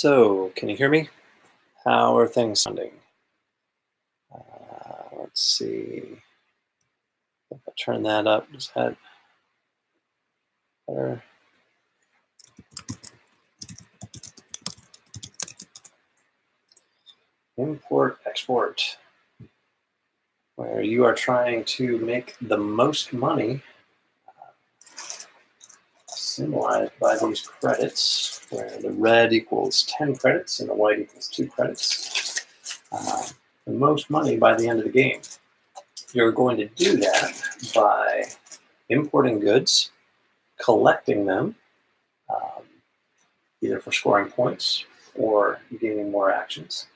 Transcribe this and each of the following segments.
So, can you hear me? How are things sounding? Let's see. If I turn that up, is that better? Import, export, where you are trying to make the most money, symbolized by these credits, where the red equals 10 credits and the white equals 2 credits. The most money by the end of the game. You're going to do that by importing goods, collecting them, either for scoring points or gaining more actions.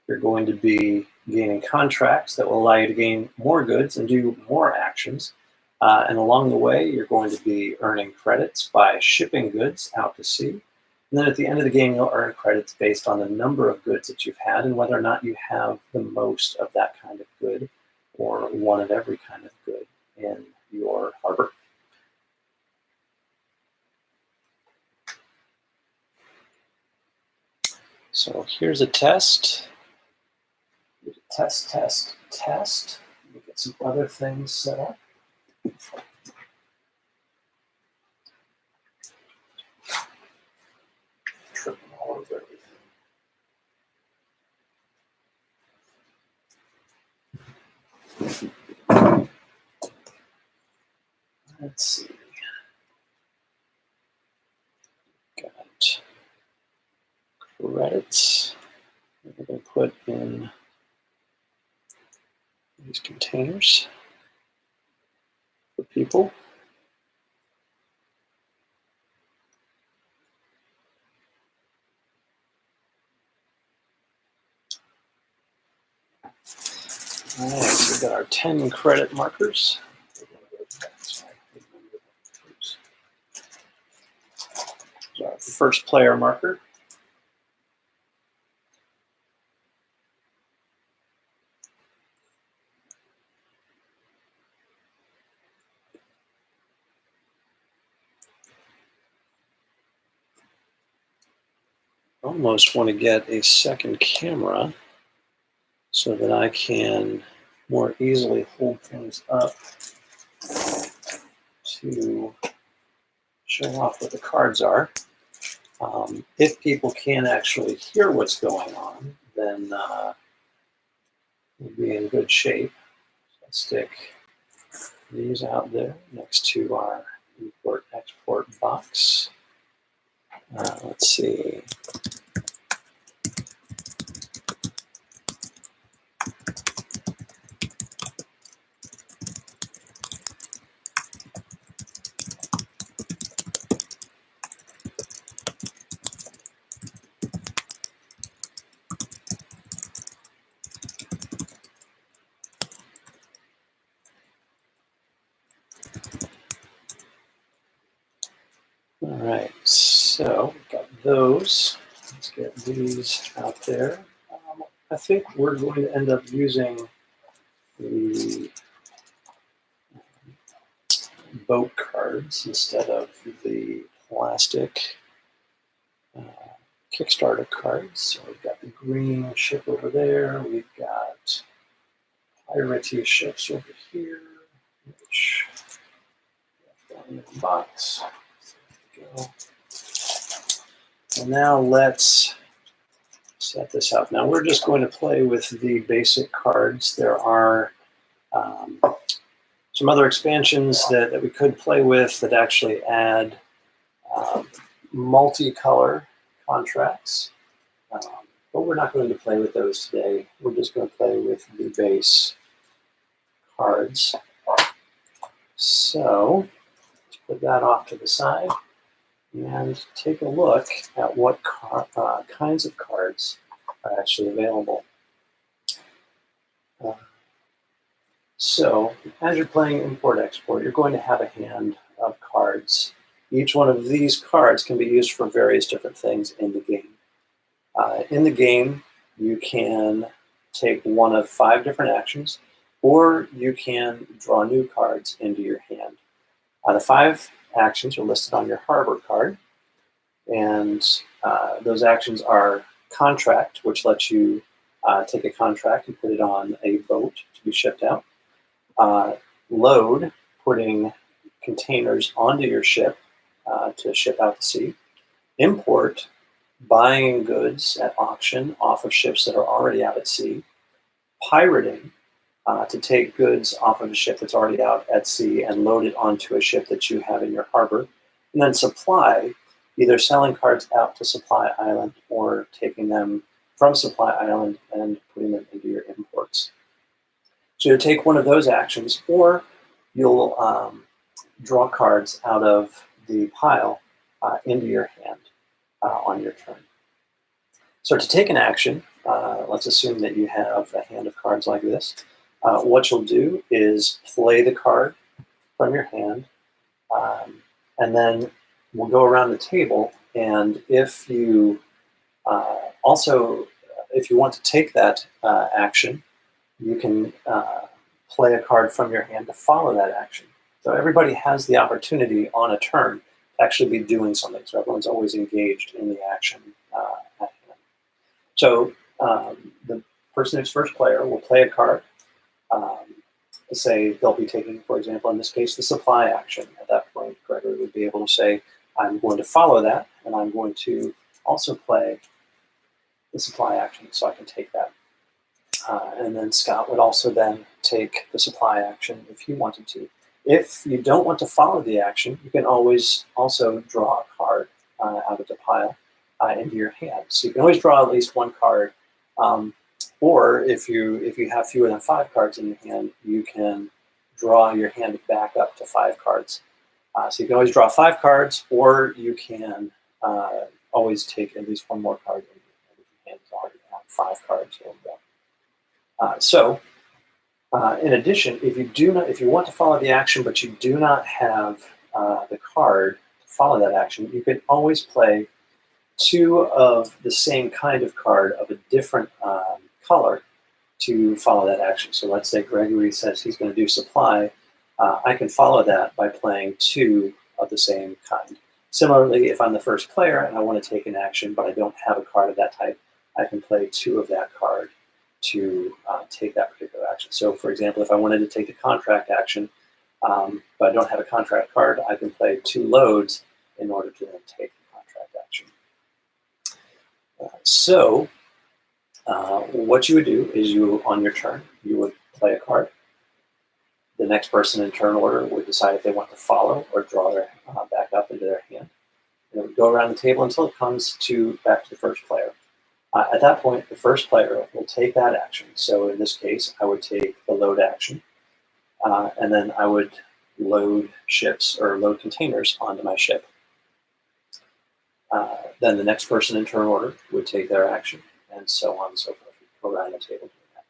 You're going to be gaining contracts that will allow you to gain more goods and do more actions. And along the way, you're going to be earning credits by shipping goods out to sea. And then at the end of the game, you'll earn credits based on the number of goods that you've had and whether or not you have the most of that kind of good or one of every kind of good in your harbor. So here's a test. Test. Let me get some other things set up. Tripping all over everything. Let's see. Got credits. We're going to put in these containers for people. All right, so we've got our 10 credit markers. So our first player marker. Almost want to get a second camera so that I can more easily hold things up to show off what the cards are. If people can actually hear what's going on, then we'll be in good shape. So let's stick these out there next to our import-export box. Let's see. All right, so we've got those. Let's get these out there. I think we're going to end up using the boat cards instead of the plastic Kickstarter cards. So we've got the green ship over there. We've got piratey ships over here, which down in the box. Go. And now let's set this up. Now we're just going to play with the basic cards. There are some other expansions that we could play with that actually add multicolor contracts. But we're not going to play with those today. We're just going to play with the base cards. So let's put that off to the side and take a look at what kinds of cards are actually available. So as you're playing import-export, you're going to have a hand of cards. Each one of these cards can be used for various different things in the game. In the game, you can take one of 5 different actions, or you can draw new cards into your hand. The 5 actions are listed on your harbor card. And those actions are contract, which lets you take a contract and put it on a boat to be shipped out. Load, putting containers onto your ship to ship out to sea. Import, buying goods at auction off of ships that are already out at sea. Pirating, to take goods off of a ship that's already out at sea and load it onto a ship that you have in your harbor. And then supply, either selling cards out to Supply Island or taking them from Supply Island and putting them into your imports. So you'll take one of those actions, or you'll draw cards out of the pile into your hand on your turn. So to take an action, let's assume that you have a hand of cards like this. What you'll do is play the card from your hand, and then we'll go around the table. And if you if you want to take that action, you can play a card from your hand to follow that action. So everybody has the opportunity on a turn to actually be doing something. So everyone's always engaged in the action at hand. So the person who's first player will play a card. Say they'll be taking, for example, in this case, the supply action. At that point, Gregory would be able to say, I'm going to follow that, and I'm going to also play the supply action so I can take that. And then Scott would also then take the supply action if he wanted to. If you don't want to follow the action, you can always also draw a card out of the pile into your hand. So you can always draw at least one card. Or if you have fewer than 5 cards in your hand, you can draw your hand back up to 5 cards. So you can always draw 5 cards, or you can always take at least one more card in your hand. It's already have 5 cards. In addition, if you want to follow the action, but you do not have the card to follow that action, you can always play 2 of the same kind of card of a different color to follow that action. So let's say Gregory says he's going to do supply. I can follow that by playing 2 of the same kind. Similarly, if I'm the first player and I want to take an action, but I don't have a card of that type, I can play 2 of that card to take that particular action. So for example, if I wanted to take the contract action, but I don't have a contract card, I can play 2 loads in order to then take the contract action. What you would do is on your turn, you would play a card. The next person in turn order would decide if they want to follow or draw their back up into their hand. And it would go around the table until it comes back to the first player. At that point, the first player will take that action. So in this case, I would take the load action, and then I would load ships or load containers onto my ship. Then the next person in turn order would take their action, and so on and so forth. Go around the table doing that.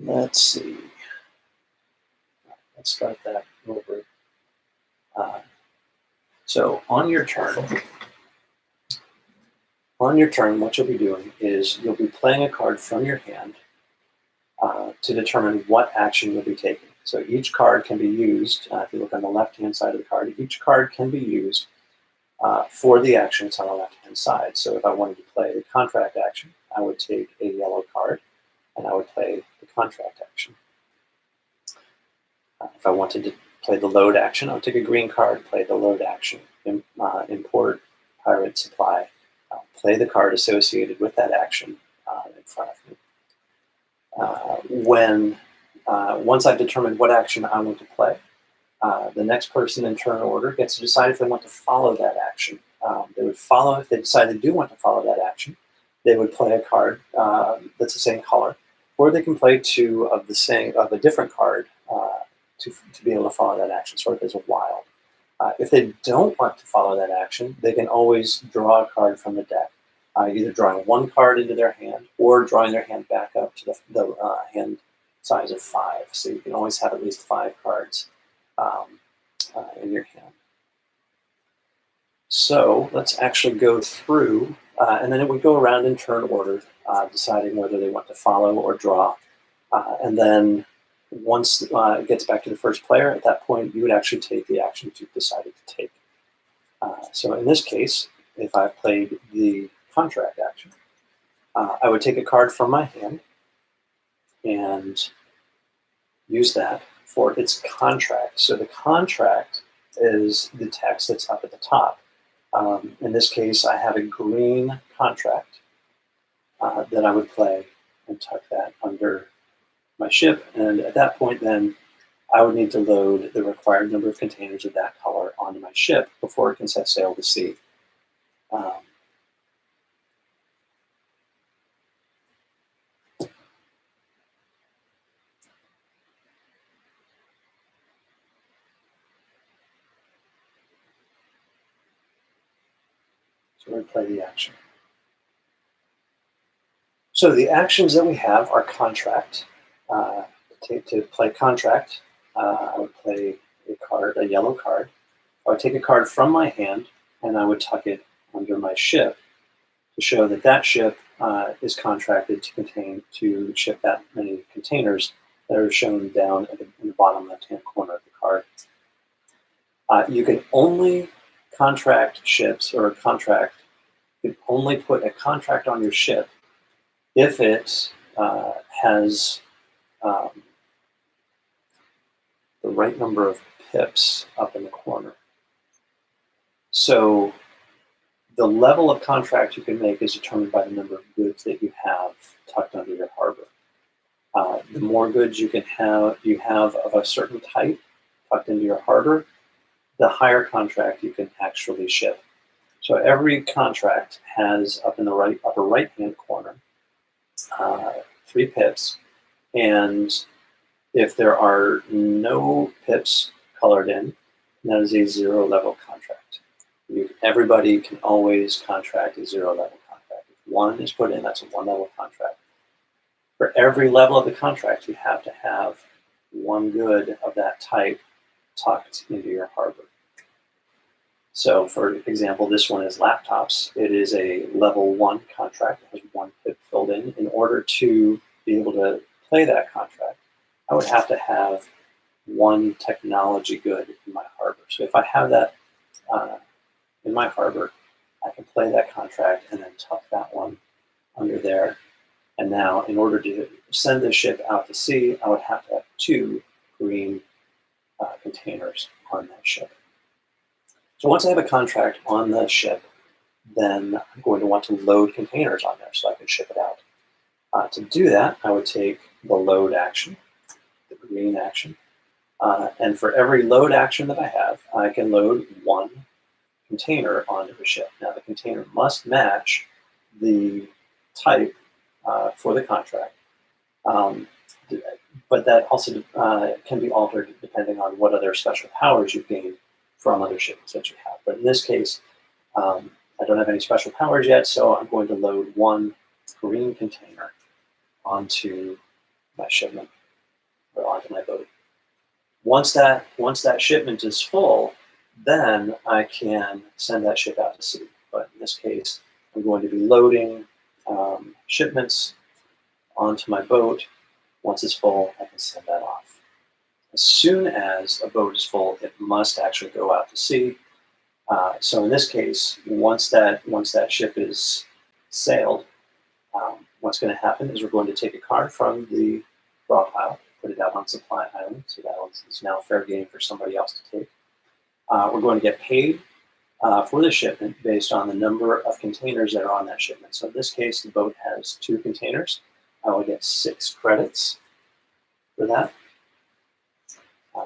Let's see. Let's start that over. So on your turn, what you'll be doing is you'll be playing a card from your hand to determine what action you'll be taking. So each card can be used, if you look on the left-hand side of the card, each card can be used for the actions on the left-hand side. So if I wanted to play the contract action, I would take a yellow card, and I would play the contract action. If I wanted to play the load action, I would take a green card, play the load action, import, pirate, supply, play the card associated with that action in front of me. Once I've determined what action I want to play, the next person in turn order gets to decide if they want to follow that action. They would follow, if they decide they do want to follow that action, they would play a card that's the same color, or they can play 2 of a different card to be able to follow that action, sort of as a wild. If they don't want to follow that action, they can always draw a card from the deck, either drawing one card into their hand or drawing their hand back up to the hand size of 5. So you can always have at least 5 cards in your hand. So let's actually go through, and then it would go around in turn order, deciding whether they want to follow or draw. And then once it gets back to the first player, at that point, you would actually take the actions you've decided to take. So in this case, if I've played the contract action, I would take a card from my hand and use that for its contract. So the contract is the text that's up at the top. In this case, I have a green contract that I would play and tuck that under my ship. And at that point, then, I would need to load the required number of containers of that color onto my ship before it can set sail to sea. So we're going to play the action. So the actions that we have are contract. To play contract, I would play a card, a yellow card. I would take a card from my hand and I would tuck it under my ship to show that that ship is contracted to ship that many containers that are shown down in the bottom left-hand corner of the card. You can only contract ships or contract. You can only put a contract on your ship if it has the right number of pips up in the corner. So the level of contract you can make is determined by the number of goods that you have tucked under your harbor. The more goods you have of a certain type tucked into your harbor, the higher contract you can actually ship. So every contract has up in the upper right-hand corner 3 pips, and if there are no pips colored in, that is a 0 level contract. Everybody can always contract a 0 level contract. If 1 is put in, that's a 1 level contract. For every level of the contract, you have to have 1 good of that type tucked into your harbor. So for example, this one is laptops. It is a level 1 contract. It has 1 pip filled in. In order to be able to play that contract, I would have to have 1 technology good in my harbor. So if I have that in my harbor, I can play that contract and then tuck that one under there. And now, in order to send this ship out to sea, I would have to have 2 green containers on that ship. So once I have a contract on the ship, then I'm going to want to load containers on there so I can ship it out. To do that, I would take the load action, the green action, and for every load action that I have, I can load 1 container onto the ship. Now the container must match the type for the contract, but that also can be altered depending on what other special powers you've gained from other shipments that you have. But in this case, I don't have any special powers yet, so I'm going to load 1 green container onto my shipment or onto my boat. Once that shipment is full, then I can send that ship out to sea. But in this case, I'm going to be loading shipments onto my boat. Once it's full, I can send that off. As soon as a boat is full, it must actually go out to sea. So in this case, once that ship is sailed, what's going to happen is we're going to take a card from the draw pile, put it out on Supply Island, so that is now fair game for somebody else to take. We're going to get paid for the shipment based on the number of containers that are on that shipment. So in this case, the boat has 2 containers. I will get 6 credits for that.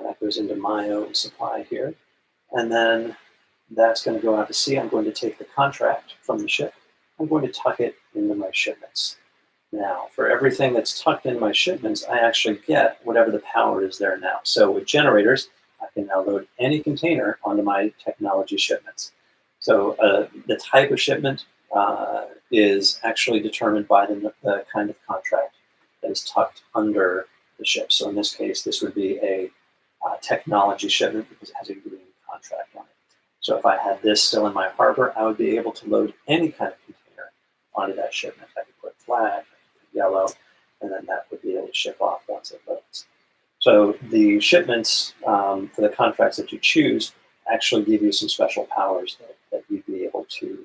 That goes into my own supply here. And then that's going to go out to sea. I'm going to take the contract from the ship. I'm going to tuck it into my shipments. Now, for everything that's tucked in my shipments, I actually get whatever the power is there now. So with generators, I can now load any container onto my technology shipments. So the type of shipment is actually determined by the kind of contract that is tucked under the ship. So in this case, this would be a technology shipment because it has a green contract on it. So if I had this still in my harbor, I would be able to load any kind of container onto that shipment. I could put flag, I could put yellow, and then that would be able to ship off once it loads. So the shipments for the contracts that you choose actually give you some special powers that you'd be able to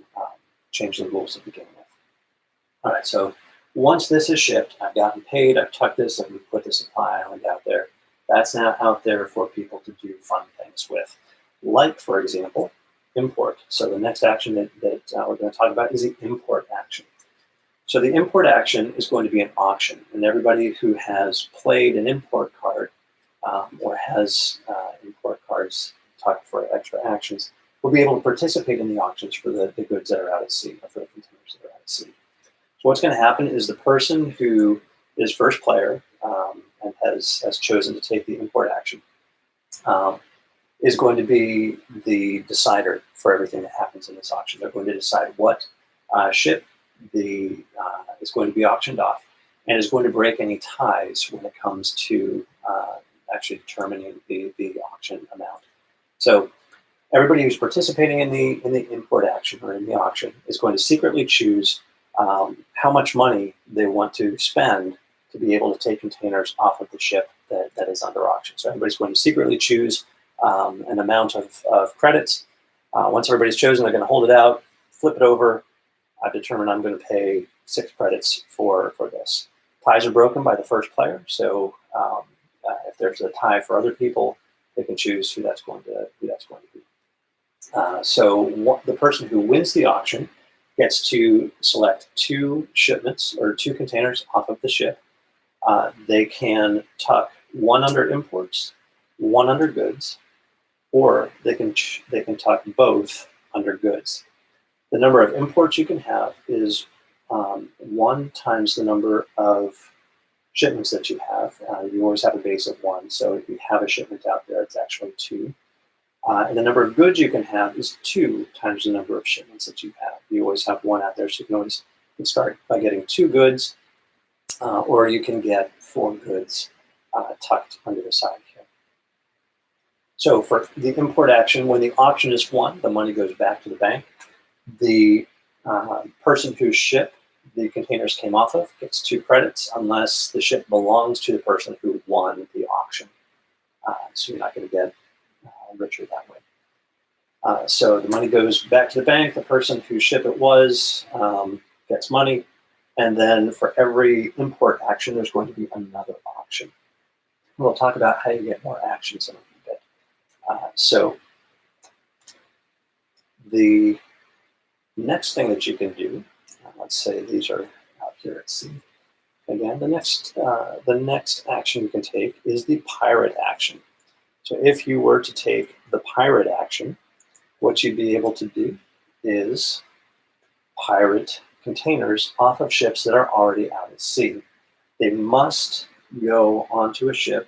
change the rules to begin with. All right, so once this is shipped, I've gotten paid, I've tucked this, and we've put the supply island out there. That's now out there for people to do fun things with. Like, for example, import. So the next action that we're going to talk about is the import action. So the import action is going to be an auction, and everybody who has played an import card or has import cards tucked for extra actions will be able to participate in the auctions for the goods that are out at sea, or for the containers that are out at sea. So what's going to happen is the person who is first player and has chosen to take the import action is going to be the decider for everything that happens in this auction. They're going to decide what ship is going to be auctioned off, and is going to break any ties when it comes to actually determining the auction amount. So everybody who's participating in the import action or in the auction is going to secretly choose how much money they want to spend to be able to take containers off of the ship that is under auction. So everybody's going to secretly choose an amount of credits. Once everybody's chosen, they're going to hold it out, flip it over. I've determined I'm going to pay 6 credits for this. Ties are broken by the first player, so if there's a tie for other people, they can choose who that's going to be. The person who wins the auction gets to select 2 shipments or 2 containers off of the ship. They can tuck one under imports, one under goods, or they can tuck both under goods. The number of imports you can have is 1 times the number of shipments that you have. You always have a base of 1, so if you have a shipment out there, it's actually 2. And the number of goods you can have is 2 times the number of shipments that you have. You always have 1 out there, so you can start by getting 2 goods, or you can get 4 goods tucked under the side here. So for the import action, when the auction is won, the money goes back to the bank. The person whose ship the containers came off of gets 2 credits unless the ship belongs to the person who won the auction. So you're not going to get richer that way. So the money goes back to the bank. The person whose ship it was gets money. And then for every import action, there's going to be another auction. We'll talk about how you get more actions in a bit. So the next thing that you can do, let's say these are out here at sea. Again, the next action you can take is the pirate action. So if you were to take the pirate action, what you'd be able to do is pirate containers off of ships that are already out at sea. They must go onto a ship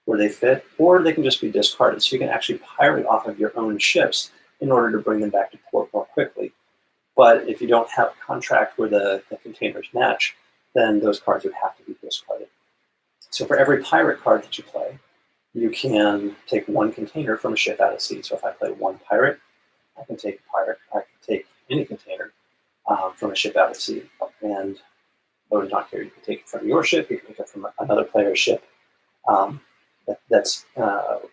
where they fit, or they can just be discarded. So you can actually pirate off of your own ships in order to bring them back to port more quickly. But if you don't have a contract where the containers match, then those cards would have to be discarded. So for every pirate card that you play, you can take 1 container from a ship out at sea. So if I play 1 pirate, I can take any container from a ship out at sea. And load it on here. You can take it from your ship, you can take it from another player's ship. That's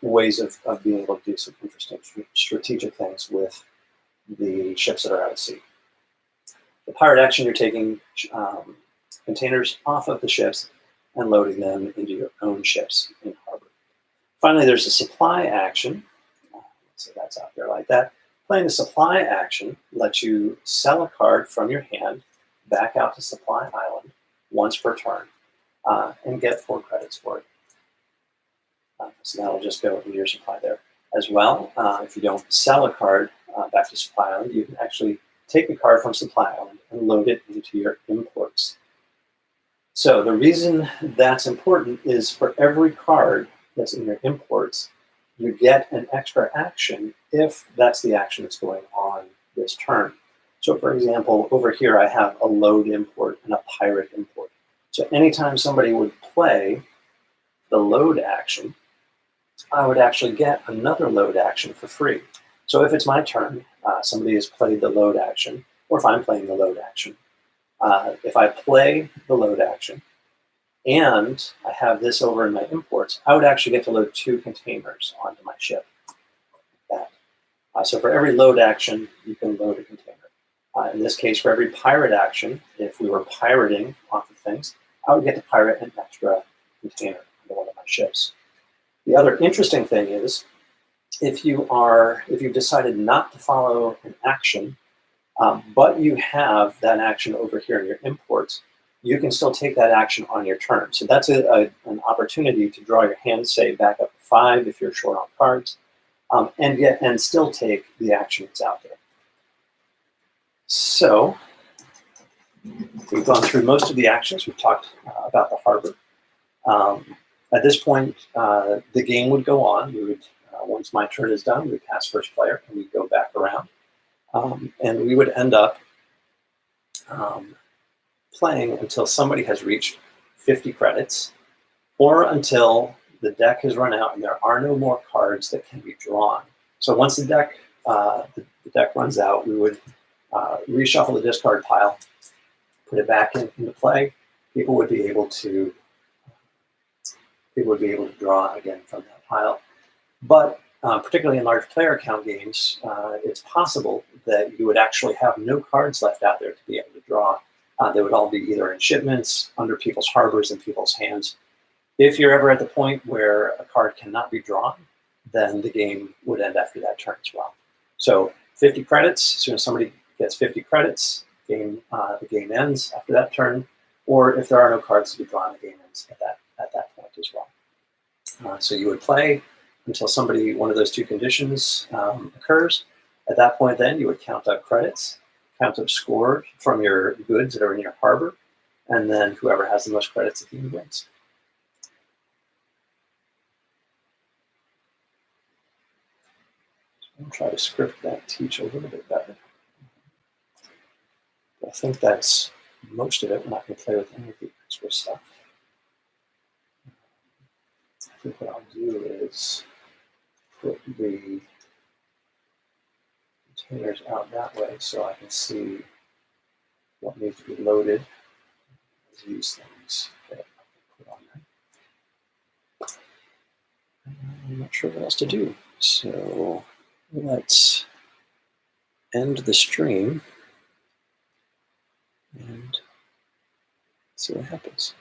ways of being able to do some interesting strategic things with the ships that are out at sea. The pirate action, you're taking containers off of the ships and loading them into your own ships in harbor. Finally, there's a supply action. So that's out there like that. Playing the supply action lets you sell a card from your hand back out to Supply Island once per turn and get 4 credits for it. So that'll just go into your supply there. As well, if you don't sell a card back to Supply Island, you can actually take a card from Supply Island and load it into your imports. So the reason that's important is for every card that's in your imports, you get an extra action if that's the action that's going on this turn. So for example, over here I have a load import and a pirate import. So anytime somebody would play the load action, I would actually get another load action for free. So if it's my turn, somebody has played the load action, or if I'm playing the load action, if I play the load action and I have this over in my imports, I would actually get to load 2 containers onto my ship. Like that. So for every load action, you can load a container. In this case, for every pirate action, if we were pirating off of things, I would get to pirate an extra container onto one of my ships. The other interesting thing is, if you've decided not to follow an action, but you have that action over here in your imports, you can still take that action on your turn. So that's an opportunity to draw your hand, say, back up to 5 if you're short on cards, and still take the action that's out there. So we've gone through most of the actions. We've talked about the harbor. At this point, the game would go on. We would, once my turn is done, we would pass first player, and we'd go back around. And we would end up playing until somebody has reached 50 credits, or until the deck has run out and there are no more cards that can be drawn. So once the deck runs out, we would reshuffle the discard pile, put it back into play. People would be able to draw again from that pile. But particularly in large player count games, it's possible that you would actually have no cards left out there to be able to draw. They would all be either in shipments, under people's harbors, in people's hands. If you're ever at the point where a card cannot be drawn, then the game would end after that turn as well. So 50 credits, as soon as somebody gets 50 credits, the game ends after that turn. Or if there are no cards to be drawn, the game ends at that point as well. So you would play until one of those 2 conditions occurs. At that point, then you would count up credits, count up score from your goods that are in your harbor, and then whoever has the most credits at the end wins. So I'll try to script that, teach a little bit better. I think that's most of it. We're not going to play with any of the extra stuff. I think what I'll do is put the containers out that way so I can see what needs to be loaded as these things that I put on there. I'm not sure what else to do. So let's end the stream and see what happens.